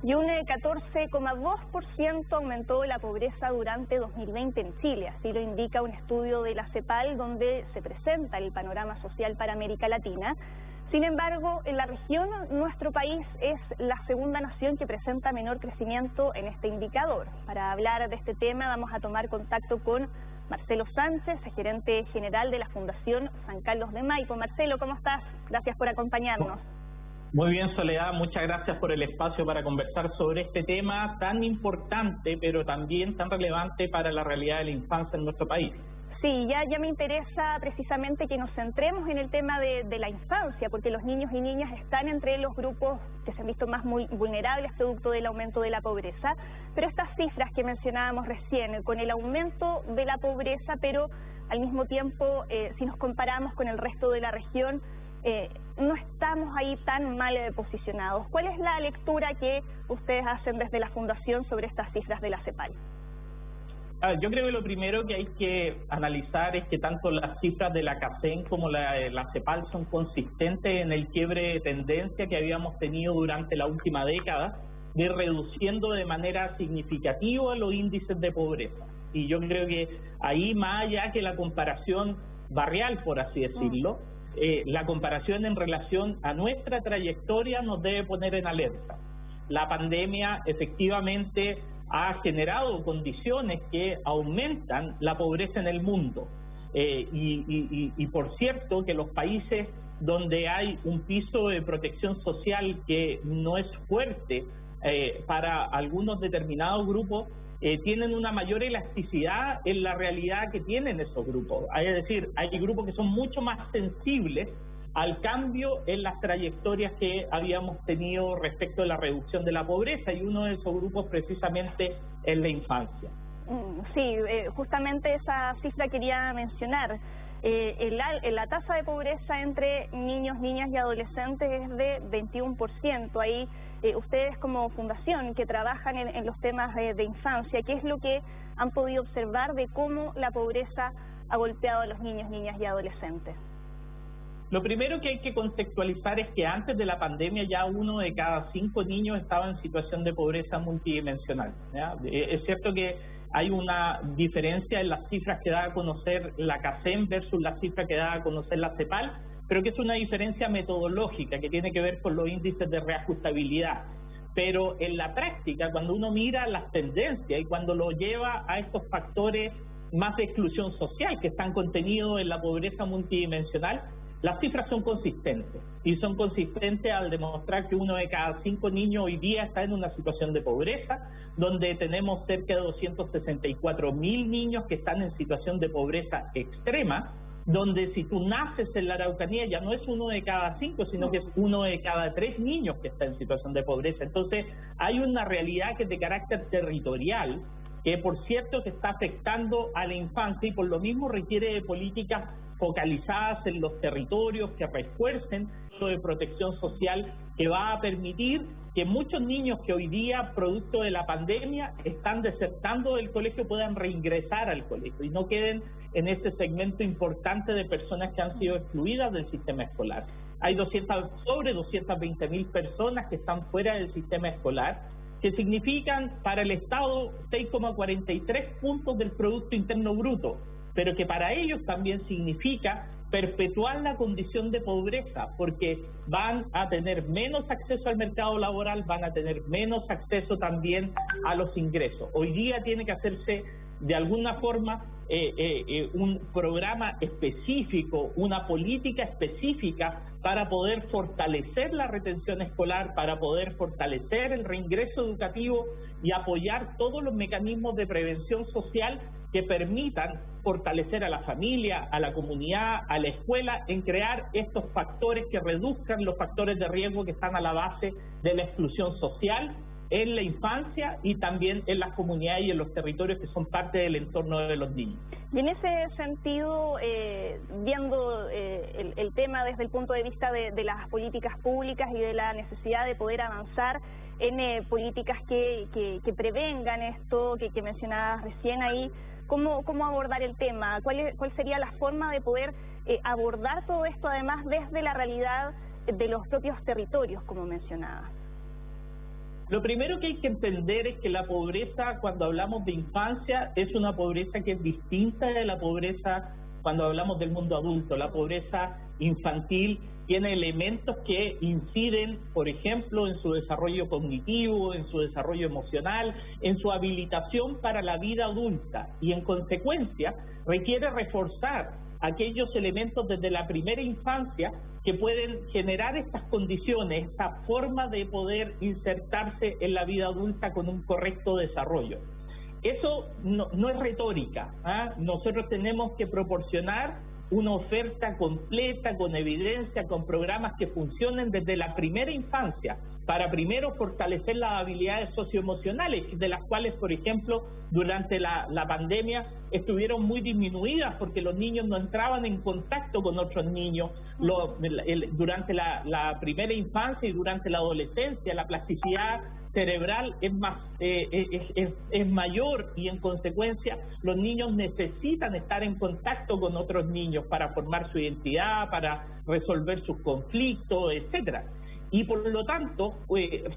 y un 14,2% aumentó la pobreza durante 2020 en Chile. Así lo indica un estudio de la CEPAL donde se presenta el panorama social para América Latina. Sin embargo, en la región, nuestro país es la segunda nación que presenta menor crecimiento en este indicador. Para hablar de este tema vamos a tomar contacto con Marcelo Sánchez, gerente general de la Fundación San Carlos de Maipo. Marcelo, ¿cómo estás? Gracias por acompañarnos. Muy bien, Soledad, muchas gracias por el espacio para conversar sobre este tema tan importante, pero también tan relevante para la realidad de la infancia en nuestro país. Sí, ya me interesa precisamente que nos centremos en el tema de la infancia, porque los niños y niñas están entre los grupos que se han visto más muy vulnerables producto del aumento de la pobreza, pero estas cifras que mencionábamos recién, con el aumento de la pobreza, pero al mismo tiempo, si nos comparamos con el resto de la región, no estamos ahí tan mal posicionados. ¿Cuál es la lectura que ustedes hacen desde la Fundación sobre estas cifras de la CEPAL? Yo creo que lo primero que hay que analizar es que tanto las cifras de la CACEN como la CEPAL son consistentes en el quiebre de tendencia que habíamos tenido durante la última década, de ir reduciendo de manera significativa los índices de pobreza. Y yo creo que ahí, más allá que la comparación barrial, por así decirlo, la comparación en relación a nuestra trayectoria nos debe poner en alerta. La pandemia efectivamente ha generado condiciones que aumentan la pobreza en el mundo. Y por cierto que los países donde hay un piso de protección social que no es fuerte para algunos determinados grupos, tienen una mayor elasticidad en la realidad que tienen esos grupos. Es decir, hay grupos que son mucho más sensibles al cambio en las trayectorias que habíamos tenido respecto a la reducción de la pobreza, y uno de esos grupos precisamente es la infancia. Sí, justamente esa cifra quería mencionar. La tasa de pobreza entre niños, niñas y adolescentes es de 21%. Ahí ustedes como fundación que trabajan en los temas de infancia, ¿qué es lo que han podido observar de cómo la pobreza ha golpeado a los niños, niñas y adolescentes? Lo primero que hay que contextualizar es que antes de la pandemia ya 1 de cada 5 niños estaba en situación de pobreza multidimensional, ¿ya? Es cierto que hay una diferencia en las cifras que da a conocer la CACEN versus las cifras que da a conocer la CEPAL, pero que es una diferencia metodológica que tiene que ver con los índices de reajustabilidad. Pero en la práctica, cuando uno mira las tendencias y cuando lo lleva a estos factores más de exclusión social que están contenidos en la pobreza multidimensional, las cifras son consistentes, y son consistentes al demostrar que 1 de cada 5 niños hoy día está en una situación de pobreza, donde tenemos cerca de 264.000 niños que están en situación de pobreza extrema, donde si tú naces en la Araucanía ya no es 1 de cada 5, sino que es 1 de cada 3 niños que está en situación de pobreza. Entonces hay una realidad que es de carácter territorial, que por cierto que está afectando a la infancia, y por lo mismo requiere de políticas focalizadas en los territorios que refuercen lo de protección social, que va a permitir que muchos niños que hoy día, producto de la pandemia, están desertando del colegio, puedan reingresar al colegio y no queden en ese segmento importante de personas que han sido excluidas del sistema escolar. Hay sobre 220.000 personas que están fuera del sistema escolar, que significan para el Estado 6,43 puntos del Producto Interno Bruto, pero que para ellos también significa perpetuar la condición de pobreza, porque van a tener menos acceso al mercado laboral, van a tener menos acceso también a los ingresos. Hoy día tiene que hacerse de alguna forma un programa específico, una política específica para poder fortalecer la retención escolar, para poder fortalecer el reingreso educativo y apoyar todos los mecanismos de prevención social que permitan fortalecer a la familia, a la comunidad, a la escuela, en crear estos factores que reduzcan los factores de riesgo que están a la base de la exclusión social en la infancia y también en las comunidades y en los territorios que son parte del entorno de los niños. Y en ese sentido, viendo el tema desde el punto de vista de las políticas públicas y de la necesidad de poder avanzar en políticas que prevengan esto que mencionabas recién ahí, ¿cómo abordar el tema? ¿Cuál sería la forma de poder abordar todo esto, además desde la realidad de los propios territorios, como mencionabas? Lo primero que hay que entender es que la pobreza, cuando hablamos de infancia, es una pobreza que es distinta de la pobreza cuando hablamos del mundo adulto. La pobreza infantil tiene elementos que inciden, por ejemplo, en su desarrollo cognitivo, en su desarrollo emocional, en su habilitación para la vida adulta y, en consecuencia, requiere reforzar aquellos elementos desde la primera infancia que pueden generar estas condiciones, esta forma de poder insertarse en la vida adulta con un correcto desarrollo. Eso no es retórica, ¿ah? Nosotros tenemos que proporcionar una oferta completa, con evidencia, con programas que funcionen desde la primera infancia, para primero fortalecer las habilidades socioemocionales, de las cuales, por ejemplo, durante la pandemia estuvieron muy disminuidas porque los niños no entraban en contacto con otros niños. Durante la primera infancia y durante la adolescencia, la plasticidad cerebral es mayor y, en consecuencia, los niños necesitan estar en contacto con otros niños para formar su identidad, para resolver sus conflictos, etcétera. Y por lo tanto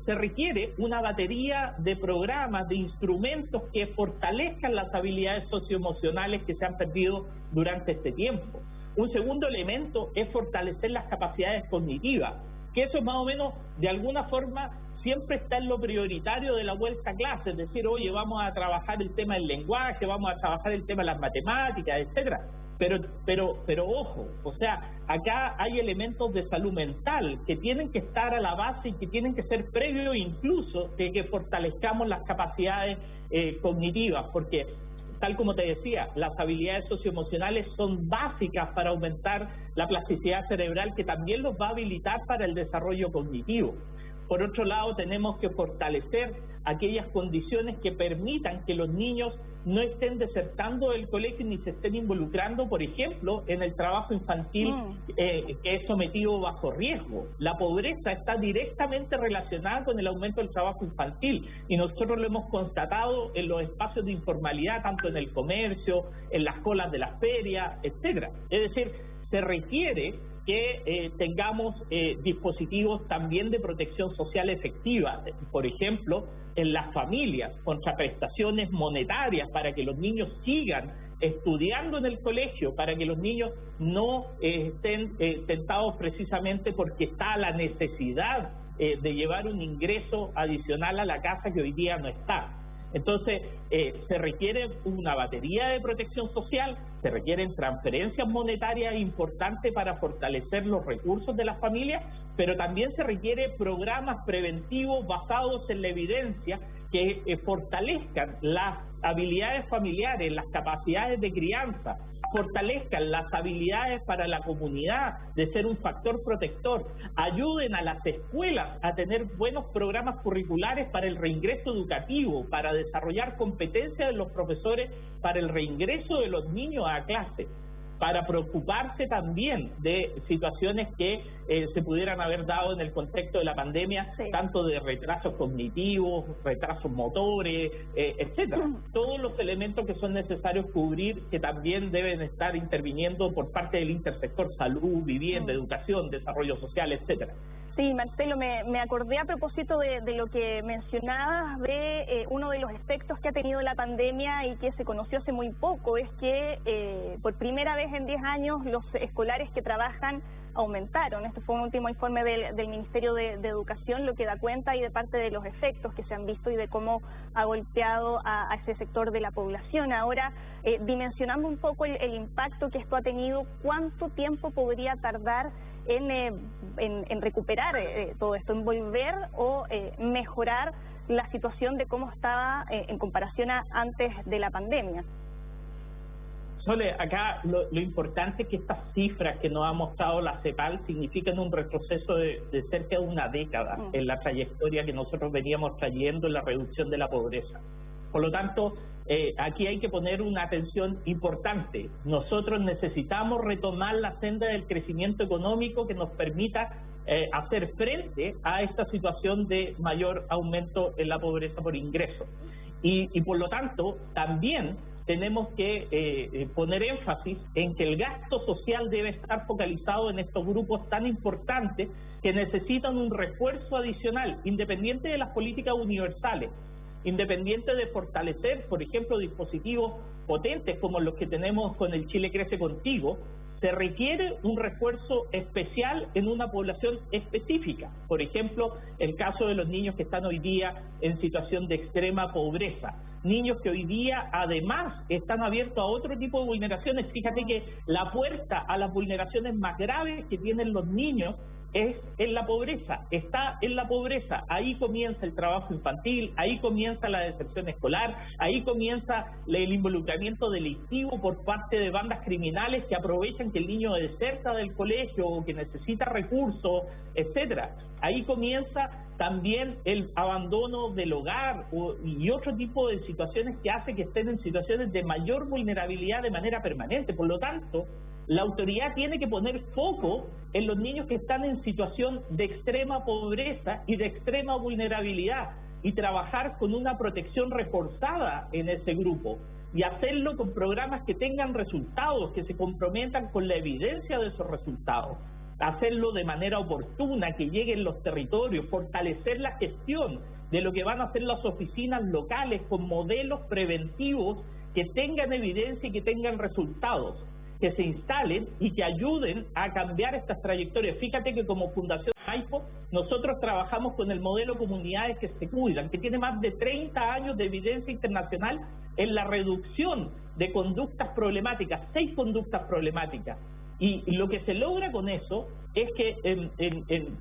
se requiere una batería de programas, de instrumentos que fortalezcan las habilidades socioemocionales que se han perdido durante este tiempo. Un segundo elemento es fortalecer las capacidades cognitivas, que eso más o menos de alguna forma siempre está en lo prioritario de la vuelta a clase, es decir, oye, vamos a trabajar el tema del lenguaje, vamos a trabajar el tema de las matemáticas, etcétera. Pero ojo, o sea, acá hay elementos de salud mental que tienen que estar a la base y que tienen que ser previos incluso de que fortalezcamos las capacidades cognitivas, porque tal como te decía, las habilidades socioemocionales son básicas para aumentar la plasticidad cerebral, que también los va a habilitar para el desarrollo cognitivo. Por otro lado, tenemos que fortalecer aquellas condiciones que permitan que los niños no estén desertando del colegio ni se estén involucrando, por ejemplo, en el trabajo infantil que es sometido bajo riesgo. La pobreza está directamente relacionada con el aumento del trabajo infantil y nosotros lo hemos constatado en los espacios de informalidad, tanto en el comercio, en las colas de las ferias, etcétera. Es decir, se requiere que tengamos dispositivos también de protección social efectiva, por ejemplo, en las familias, contraprestaciones monetarias para que los niños sigan estudiando en el colegio, para que los niños no estén tentados precisamente porque está la necesidad de llevar un ingreso adicional a la casa que hoy día no está. Entonces, se requiere una batería de protección social, se requieren transferencias monetarias importantes para fortalecer los recursos de las familias, pero también se requiere programas preventivos basados en la evidencia que fortalezcan las habilidades familiares, las capacidades de crianza, fortalezcan las habilidades para la comunidad de ser un factor protector, ayuden a las escuelas a tener buenos programas curriculares para el reingreso educativo, para desarrollar competencias de los profesores para el reingreso de los niños a clase, para preocuparse también de situaciones que se pudieran haber dado en el contexto de la pandemia, tanto de retrasos cognitivos, retrasos motores, etcétera. Todos los elementos que son necesarios cubrir, que también deben estar interviniendo por parte del intersector salud, vivienda, educación, desarrollo social, etcétera. Sí, Marcelo, me acordé a propósito de lo que mencionabas de uno de los efectos que ha tenido la pandemia y que se conoció hace muy poco, es que por primera vez en 10 años los escolares que trabajan aumentaron. Este fue un último informe del Ministerio de Educación, lo que da cuenta y de parte de los efectos que se han visto y de cómo ha golpeado a ese sector de la población. Ahora, dimensionando un poco el impacto que esto ha tenido, ¿cuánto tiempo podría tardar en recuperar todo esto, en volver o mejorar la situación de cómo estaba en comparación a antes de la pandemia? Sole, acá lo importante es que estas cifras que nos ha mostrado la CEPAL significan un retroceso de cerca de una década en la trayectoria que nosotros veníamos trayendo en la reducción de la pobreza. Por lo tanto, aquí hay que poner una atención importante. Nosotros necesitamos retomar la senda del crecimiento económico que nos permita hacer frente a esta situación de mayor aumento en la pobreza por ingreso. Y por lo tanto, también tenemos que poner énfasis en que el gasto social debe estar focalizado en estos grupos tan importantes que necesitan un refuerzo adicional, independiente de las políticas universales, independiente de fortalecer, por ejemplo, dispositivos potentes como los que tenemos con el Chile Crece Contigo. Se requiere un refuerzo especial en una población específica. Por ejemplo, el caso de los niños que están hoy día en situación de extrema pobreza. Niños que hoy día además están abiertos a otro tipo de vulneraciones. Fíjate que la puerta a las vulneraciones más graves que tienen los niños es en la pobreza, está en la pobreza. Ahí comienza el trabajo infantil, ahí comienza la deserción escolar, ahí comienza el involucramiento delictivo por parte de bandas criminales que aprovechan que el niño deserta del colegio o que necesita recursos, etcétera. Ahí comienza también el abandono del hogar y otro tipo de situaciones que hace que estén en situaciones de mayor vulnerabilidad de manera permanente. Por lo tanto, la autoridad tiene que poner foco en los niños que están en situación de extrema pobreza y de extrema vulnerabilidad y trabajar con una protección reforzada en ese grupo y hacerlo con programas que tengan resultados, que se comprometan con la evidencia de esos resultados, hacerlo de manera oportuna, que lleguen los territorios, fortalecer la gestión de lo que van a hacer las oficinas locales con modelos preventivos que tengan evidencia y que tengan resultados, que se instalen y que ayuden a cambiar estas trayectorias. Fíjate que como Fundación Maipo nosotros trabajamos con el modelo Comunidades que se Cuidan, que tiene más de 30 años de evidencia internacional en la reducción de conductas problemáticas, 6 conductas problemáticas. Y lo que se logra con eso es que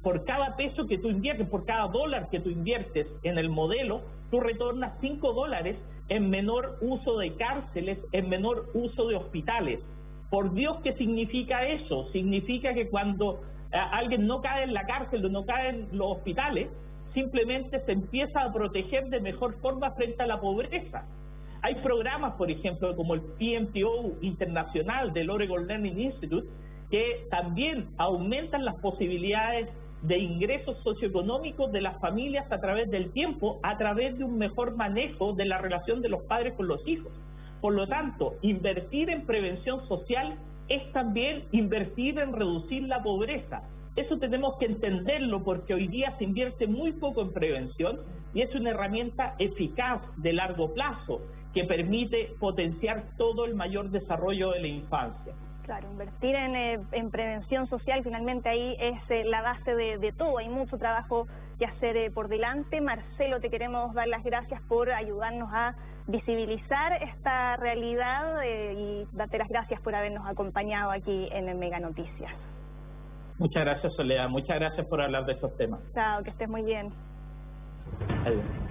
por cada peso que tú inviertes, por cada dólar que tú inviertes en el modelo, tú retornas $5 en menor uso de cárceles, en menor uso de hospitales. Por Dios, ¿qué significa eso? Significa que cuando alguien no cae en la cárcel o no cae en los hospitales, simplemente se empieza a proteger de mejor forma frente a la pobreza. Hay programas, por ejemplo, como el PMTO internacional del Oregon Learning Institute, que también aumentan las posibilidades de ingresos socioeconómicos de las familias a través del tiempo, a través de un mejor manejo de la relación de los padres con los hijos. Por lo tanto, invertir en prevención social es también invertir en reducir la pobreza. Eso tenemos que entenderlo porque hoy día se invierte muy poco en prevención y es una herramienta eficaz de largo plazo que permite potenciar todo el mayor desarrollo de la infancia. Claro, invertir en prevención social finalmente ahí es la base de todo. Hay mucho trabajo que hacer por delante. Marcelo, te queremos dar las gracias por ayudarnos a visibilizar esta realidad y darte las gracias por habernos acompañado aquí en el Mega Noticias. Muchas gracias, Soledad. Muchas gracias por hablar de estos temas. Chao, que estés muy bien. Adiós.